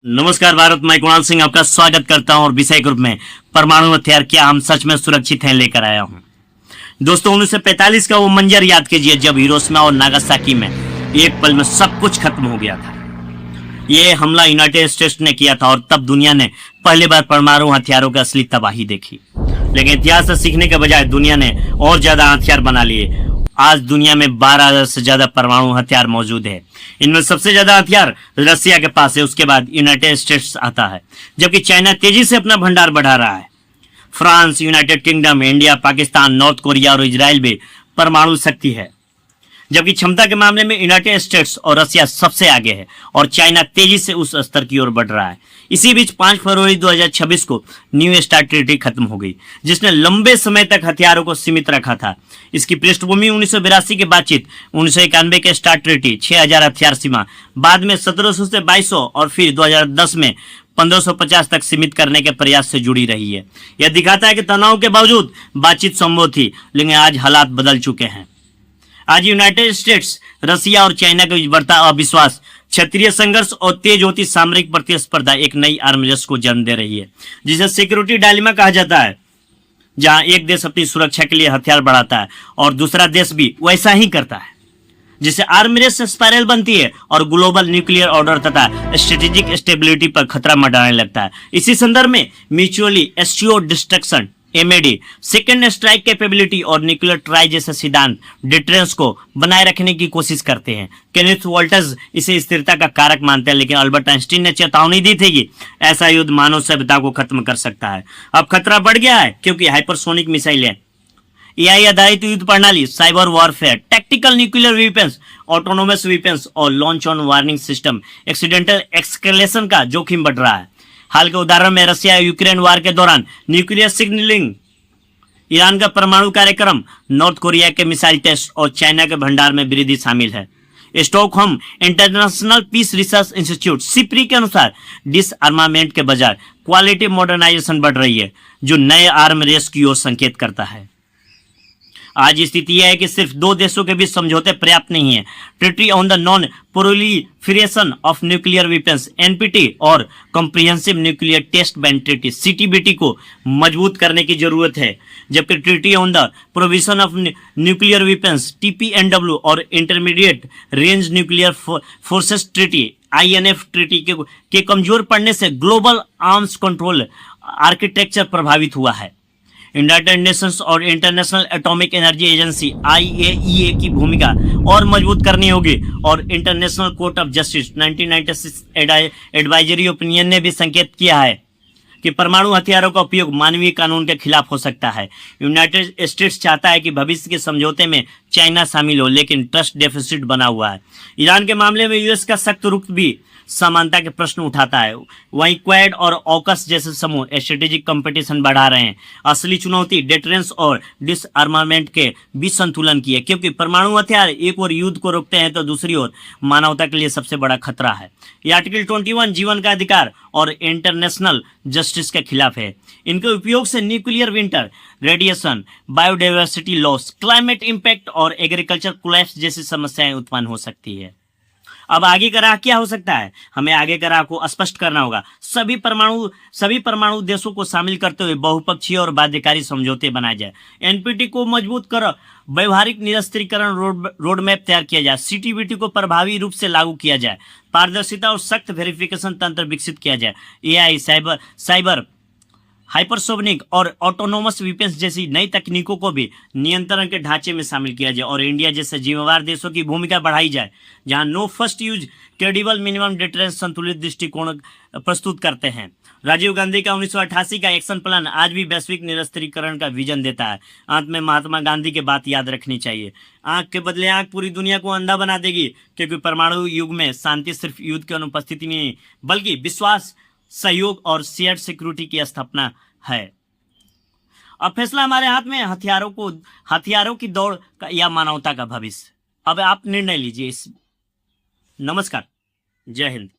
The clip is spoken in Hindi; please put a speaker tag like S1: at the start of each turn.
S1: नमस्कार भारत, मैं कुणाल सिंह आपका स्वागत करता हूं और विषय ग्रुप में परमाणु हथियार क्या हम सच में सुरक्षित हैं लेकर आया हूं। दोस्तों 1945 का वो मंजर याद कीजिए जब हिरोशिमा और नागासाकी में एक पल में सब कुछ खत्म हो गया था। ये हमला यूनाइटेड स्टेट्स ने किया था और तब दुनिया ने पहली बार परमाणु हथियारों की असली तबाही देखी। लेकिन इतिहास से सीखने के बजाय दुनिया ने और ज्यादा हथियार बना लिए। आज दुनिया में 12,000 से ज्यादा परमाणु हथियार मौजूद है। इनमें सबसे ज्यादा हथियार रसिया के पास है, उसके बाद यूनाइटेड स्टेट्स आता है, जबकि चाइना तेजी से अपना भंडार बढ़ा रहा है। France, United kingdom, India, Pakistan, north Korea और इजराइल भी परमाणु शक्ति है, जबकि क्षमता के मामले में यूनाइटेड स्टेट्स और रसिया सबसे आगे है और चाइना तेजी से उस स्तर की ओर बढ़ रहा है। इसी बीच 5 फरवरी 2026 को न्यू स्टार्ट ट्रीटी खत्म हो गई, जिसने लंबे समय तक हथियारों को सीमित रखा था। इसकी पृष्ठभूमि 1982 की बातचीत, 1991 के स्टार्ट ट्रीटी, 6,000 हथियार सीमा, बाद में 1700 से 2200 और फिर 2010 में 1550 तक सीमित करने के प्रयास से जुड़ी रही है। यह दिखाता है कि तनाव के बावजूद बातचीत संभव थी, लेकिन आज हालात बदल चुके हैं। आज यूनाइटेड स्टेट्स, रसिया और चाइना के बीच बढ़ता अविश्वास, क्षेत्रीय संघर्ष और तेज होती सामरिक प्रतिस्पर्धा एक नई आर्म रेस को जन्म दे रही है, जिसे सिक्योरिटी डायलेमा कहा जाता है, जहां एक देश अपनी सुरक्षा के लिए हथियार बढ़ाता है और दूसरा देश भी वैसा ही करता है, जिससे आर्म रेस स्पाइरल बनती है और ग्लोबल न्यूक्लियर ऑर्डर तथा स्ट्रेटेजिक स्टेबिलिटी पर खतरा मंडराने लगता है। इसी संदर्भ में mutually assured destruction MAD, second strike capability और न्यूक्लियर ट्राई जैसे सिद्धांत डिटरेंस को बनाए रखने की कोशिश करते हैं। केनेथ वॉल्टर्स इसे स्थिरता का कारक मानते हैं, लेकिन अल्बर्ट आइंस्टीन ने चेतावनी दी थी कि ऐसा युद्ध मानव सभ्यता को खत्म कर सकता है। अब खतरा बढ़ गया है, क्योंकि हाइपरसोनिक मिसाइलें, एआई आधारित युद्ध प्रणाली, cyber warfare, tactical nuclear weapons, autonomous weapons और launch on warning system, accidental escalation का जोखिम बढ़ रहा है। हाल के उदाहरण में रसिया यूक्रेन वार के दौरान न्यूक्लियर सिग्नलिंग, ईरान का परमाणु कार्यक्रम, नॉर्थ कोरिया के मिसाइल टेस्ट और चाइना के भंडार में वृद्धि शामिल है। Stockholm International Peace Research Institute SIPRI के अनुसार डिसआर्मामेंट के बजाय क्वालिटी मॉडर्नाइजेशन बढ़ रही है, जो नए आर्म रेस की ओर संकेत करता है। आज स्थिति यह है कि सिर्फ 2 देशों के बीच समझौते पर्याप्त नहीं है। Treaty on the non proliferation of nuclear weapons NPT और comprehensive nuclear test ban treaty CTBT को मजबूत करने की जरूरत है, जबकि treaty on the provision of nuclear weapons TPNW और intermediate range nuclear forces treaty INF treaty के कमजोर पड़ने से ग्लोबल आर्म्स कंट्रोल आर्किटेक्चर प्रभावित हुआ है। यूनाइटेड नेशंस और international atomic energy agency IAEA की भूमिका और मजबूत करनी होगी और international court of justice 1996 advisory opinion ने भी संकेत किया है कि परमाणु हथियारों का उपयोग मानवीय कानून के खिलाफ हो सकता है। यूनाइटेड स्टेट्स चाहता है कि भविष्य के समझौते में चाइना शामिल हो, लेकिन ट्रस्ट डेफिसिट बना हुआ है। ईरान के मामले में यूएस का सख्त रुख भी समानता के प्रश्न उठाता है। वहीं क्वाड और ऑकस जैसे समूह स्ट्रेटेजिक कंपटीशन बढ़ा रहे हैं। असली चुनौती डिटरेंस और डिसआर्मामेंट के बीच संतुलन की है, क्योंकि परमाणु हथियार एक ओर युद्ध को रोकते हैं तो दूसरी ओर मानवता के लिए सबसे बड़ा खतरा है। ये आर्टिकल 21 जीवन का अधिकार और इंटरनेशनल जस्टिस के खिलाफ है। इनके उपयोग से nuclear winter, radiation, biodiversity loss, climate impact और एग्रीकल्चर कोलैप्स जैसी समस्याएं उत्पन्न हो सकती है। अब आगे का राह क्या हो सकता है? हमें आगे का राह को स्पष्ट करना होगा। सभी परमाणु देशों को शामिल करते हुए बहुपक्षीय और बाध्यकारी समझौते बनाए जाए। एनपीटी को मजबूत कर व्यवहारिक निरस्त्रीकरण रोड मैप तैयार किया जाए। सीटीबीटी को प्रभावी रूप से लागू किया जाए। पारदर्शिता और सख्त वेरिफिकेशन तंत्र विकसित किया जाए। एआई, साइबर, हाइपरसोनिक और ऑटोनोमस वेपन्स जैसी नई तकनीकों को भी नियंत्रण के ढांचे में शामिल किया जाए और इंडिया जैसे जिम्मेवार देशों की भूमिका बढ़ाई जाए, जहां no first use, credible minimum deterrence संतुलित दृष्टिकोण प्रस्तुत करते हैं। राजीव गांधी का 1988 का एक्शन प्लान आज भी वैश्विक निरस्त्रीकरण का विजन देता है। अंत में महात्मा गांधी की बात याद रखनी चाहिए, आंख के बदले आंख पूरी दुनिया को अंधा बना देगी, क्योंकि परमाणु युग में शांति सिर्फ युद्ध की अनुपस्थिति नहीं, बल्कि विश्वास, सहयोग और शेयर्ड सिक्योरिटी की स्थापना है। अब फैसला हमारे हाथ में, हथियारों की दौड़ का या मानवता का भविष्य। अब आप निर्णय लीजिए। नमस्कार, जय हिंद।